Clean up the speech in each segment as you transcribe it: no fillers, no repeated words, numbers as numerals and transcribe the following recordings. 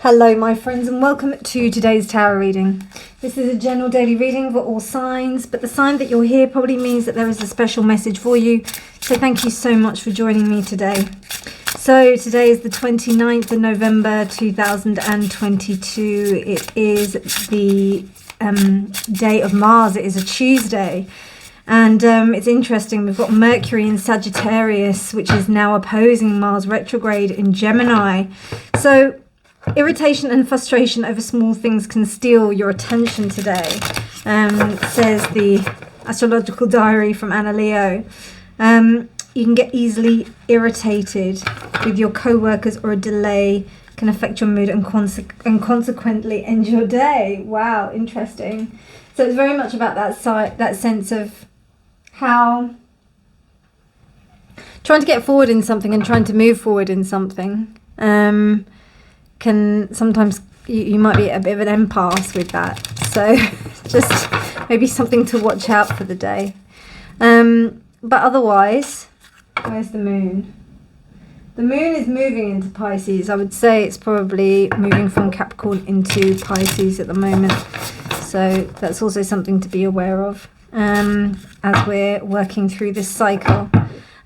Hello my friends, and welcome to today's tarot reading. This is a general daily reading for all signs, but the sign that you're here probably means that there is a special message for you. So thank you so much for joining me today. So today is the 29th of November 2022. It is the day of Mars. It is a Tuesday. And it's interesting, we've got Mercury in Sagittarius, which is now opposing Mars retrograde in Gemini. So irritation and frustration over small things can steal your attention today, says the astrological diary from Anna Leo. You can get easily irritated with your co-workers, or a delay can affect your mood and consequently end your day. Wow, interesting. So it's very much about that sense of how trying to get forward in something and trying to move forward in something can sometimes, you might be a bit of an impasse with that. So just maybe something to watch out for the day. But otherwise, where's the moon? The moon is moving into Pisces. I would say it's probably moving from Capricorn into Pisces at the moment. So that's also something to be aware of as we're working through this cycle.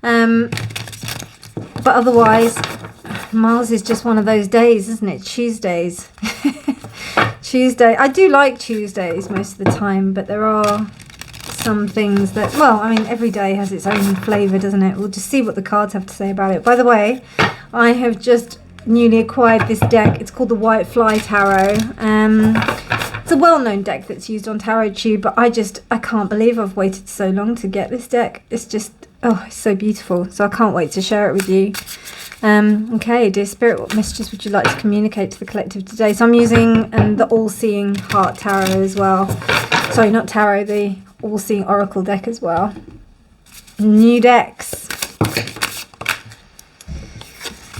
But otherwise, Mars is just one of those days, isn't it? Tuesdays. Tuesday. I do like Tuesdays most of the time, but there are some things that, well, I mean, every day has its own flavour, doesn't it? We'll just see what the cards have to say about it. By the way, I have just newly acquired this deck. It's called the White Fly Tarot. It's a well-known deck that's used on TarotTube, but I can't believe I've waited so long to get this deck. It's just, oh, it's so beautiful. So I can't wait to share it with you. Okay, dear Spirit, what messages would you like to communicate to the collective today? So I'm using the All-Seeing Heart Tarot as well. Sorry, not Tarot, the All-Seeing Oracle deck as well. New decks.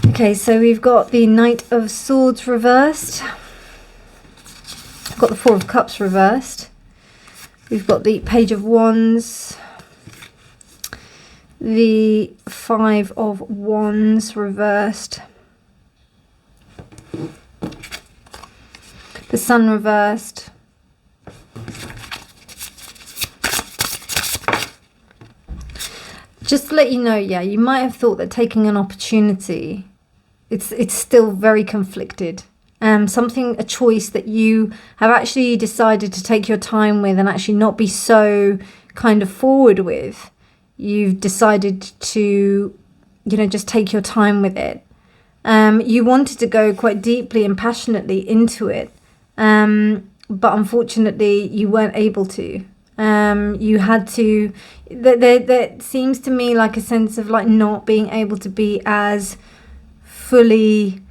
Okay, so we've got the Knight of Swords reversed. We've got the Four of Cups reversed. We've got the Page of Wands. The Five of Wands reversed. The Sun reversed. Just to let you know, yeah, you might have thought that taking an opportunity, it's still very conflicted. A choice that you have actually decided to take your time with and actually not be so kind of forward with. You've decided to, just take your time with it. You wanted to go quite deeply and passionately into it, but unfortunately you weren't able to. You had to, there seems to me like a sense of like not being able to be as fully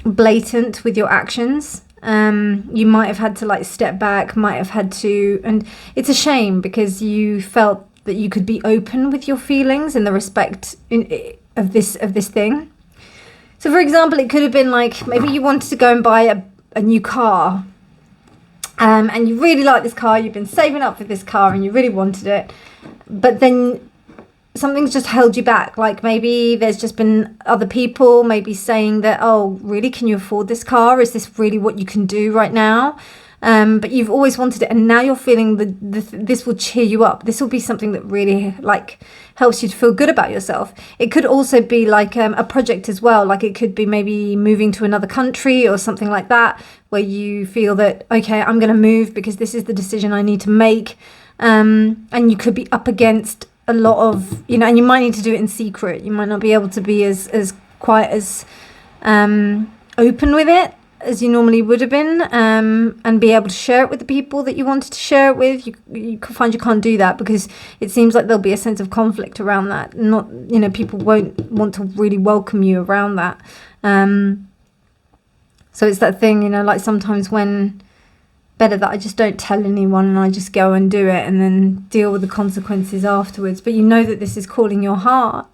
blatant with your actions. You might have had to like step back, might have had to, and it's a shame because you felt that you could be open with your feelings in the respect of this thing. So for example, it could have been like, maybe you wanted to go and buy a new car, and you really like this car, you've been saving up for this car and you really wanted it, but then something's just held you back. Like maybe there's just been other people maybe saying that, oh, really, can you afford this car? Is this really what you can do right now? But you've always wanted it, and now you're feeling this will cheer you up. This will be something that really like helps you to feel good about yourself. It could also be like a project as well. Like it could be maybe moving to another country or something like that, where you feel that, okay, I'm going to move because this is the decision I need to make. And you could be up against a lot of, and you might need to do it in secret. You might not be able to be as quite as open with it as you normally would have been, and be able to share it with the people that you wanted to share it with. You find you can't do that because it seems like there'll be a sense of conflict around that. Not, people won't want to really welcome you around that. So it's that thing, like sometimes when better that I just don't tell anyone and I just go and do it and then deal with the consequences afterwards. But you know that this is calling your heart.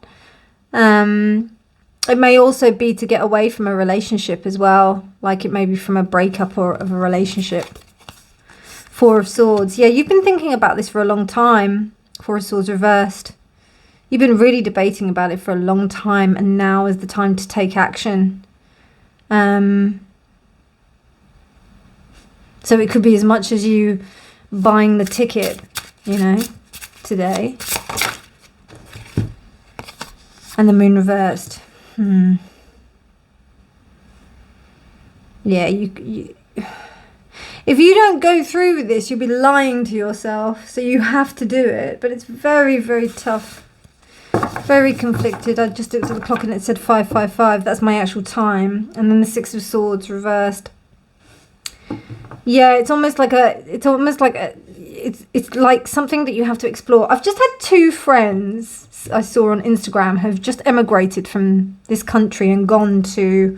It may also be to get away from a relationship as well, like it may be from a breakup or of a relationship. Four of Swords. Yeah, you've been thinking about this for a long time. Four of Swords reversed. You've been really debating about it for a long time, and now is the time to take action. So it could be as much as you buying the ticket, you know, today. And the moon reversed. Yeah, you if you don't go through with this, you'll be lying to yourself. So you have to do it. But it's very, very tough. Very conflicted. I just looked at the clock and it said 5:55. That's my actual time. And then the Six of Swords reversed. Yeah, it's like something that you have to explore. I've just had 2 friends I saw on Instagram have just emigrated from this country and gone to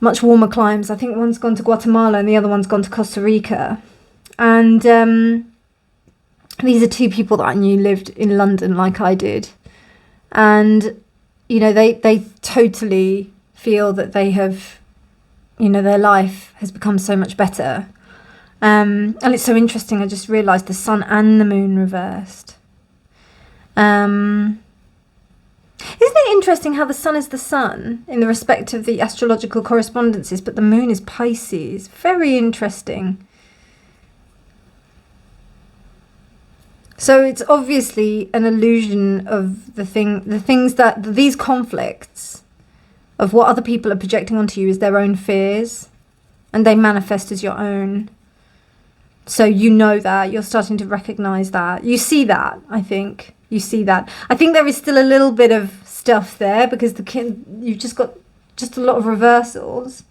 much warmer climes. I think one's gone to Guatemala and the other one's gone to Costa Rica. And these are 2 people that I knew lived in London like I did. And, you know, they totally feel that they have, you know, their life has become so much better. And it's so interesting. I just realised the sun and the moon reversed. Isn't it interesting how the sun is the sun in the respect of the astrological correspondences, but the moon is Pisces? Very interesting. So it's obviously an illusion of these conflicts of what other people are projecting onto you is their own fears, and they manifest as your own. So you know that, you're starting to recognize that. You see that, I think. You see that. I think there is still a little bit of stuff there because you've just got just a lot of reversals.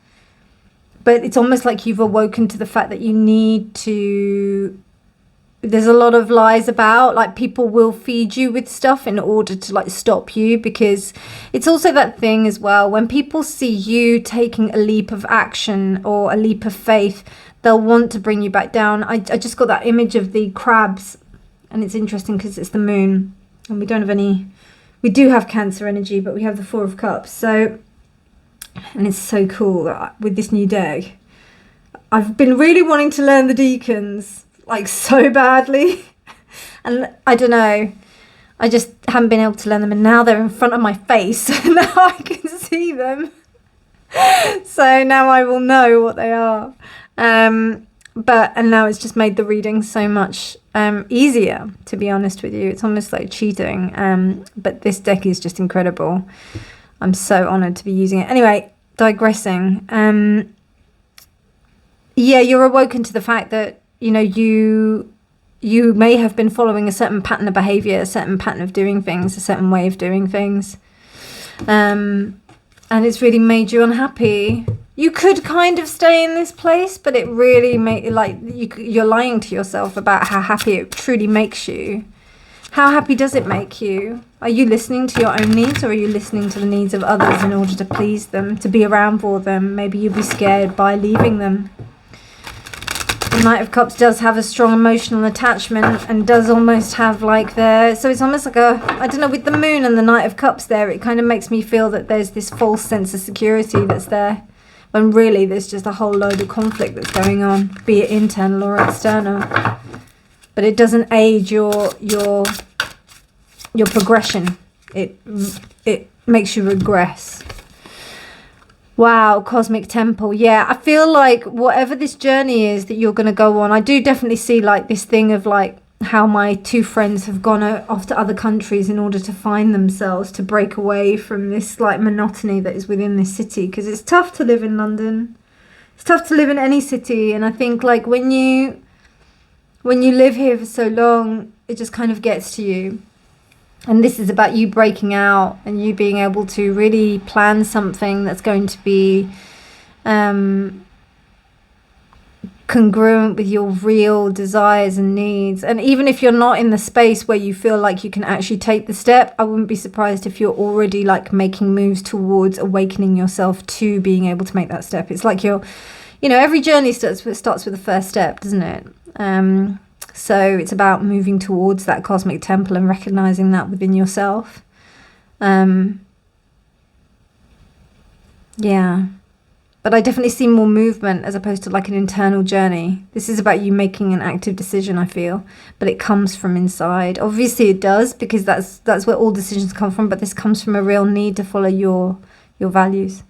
But it's almost like you've awoken to the fact that you need to... There's a lot of lies about, like, people will feed you with stuff in order to, like, stop you, because it's also that thing as well. When people see you taking a leap of action or a leap of faith, they'll want to bring you back down. I just got that image of the crabs, and it's interesting because it's the moon, and we don't have any... We do have Cancer energy, but we have the Four of Cups. So, and it's so cool that with this new deck. I've been really wanting to learn the Deacons, like, so badly. And I don't know, I just haven't been able to learn them, and now they're in front of my face. Now I can see them. So now I will know what they are. And now it's just made the reading so much easier, to be honest with you. It's almost like cheating. But this deck is just incredible. I'm so honoured to be using it. Anyway, digressing. Yeah, you're awoken to the fact that, you know, you may have been following a certain pattern of behaviour, a certain pattern of doing things, a certain way of doing things. And it's really made you unhappy. You could kind of stay in this place, but it really you're lying to yourself about how happy it truly makes you. How happy does it make you? Are you listening to your own needs, or are you listening to the needs of others in order to please them, to be around for them? Maybe you'll be scared by leaving them. The Knight of Cups does have a strong emotional attachment and does almost have so it's almost like I don't know, with the moon and the Knight of Cups there, it kind of makes me feel that there's this false sense of security that's there, when really there's just a whole load of conflict that's going on, be it internal or external. But it doesn't aid your progression. It makes you regress. Wow, Cosmic Temple. Yeah, I feel like whatever this journey is that you're going to go on, I do definitely see like this thing of like how my 2 friends have gone off to other countries in order to find themselves, to break away from this like monotony that is within this city, because it's tough to live in London. It's tough to live in any city, and I think like when you live here for so long, it just kind of gets to you. And this is about you breaking out and you being able to really plan something that's going to be congruent with your real desires and needs. And even if you're not in the space where you feel like you can actually take the step, I wouldn't be surprised if you're already like making moves towards awakening yourself to being able to make that step. It's like every journey starts with the first step, doesn't it? So it's about moving towards that cosmic temple and recognizing that within yourself. Yeah. But I definitely see more movement as opposed to like an internal journey. This is about you making an active decision, I feel. But it comes from inside. Obviously it does, because that's where all decisions come from. But this comes from a real need to follow your values.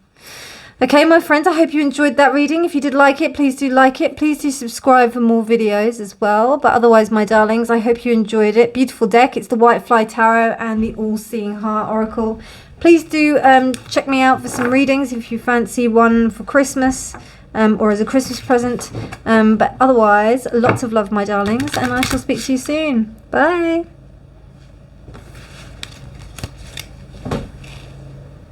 Okay, my friends, I hope you enjoyed that reading. If you did like it, please do like it. Please do subscribe for more videos as well. But otherwise, my darlings, I hope you enjoyed it. Beautiful deck. It's the White Fly Tarot and the All-Seeing Heart Oracle. Please do check me out for some readings if you fancy one for Christmas or as a Christmas present. But otherwise, lots of love, my darlings, and I shall speak to you soon. Bye.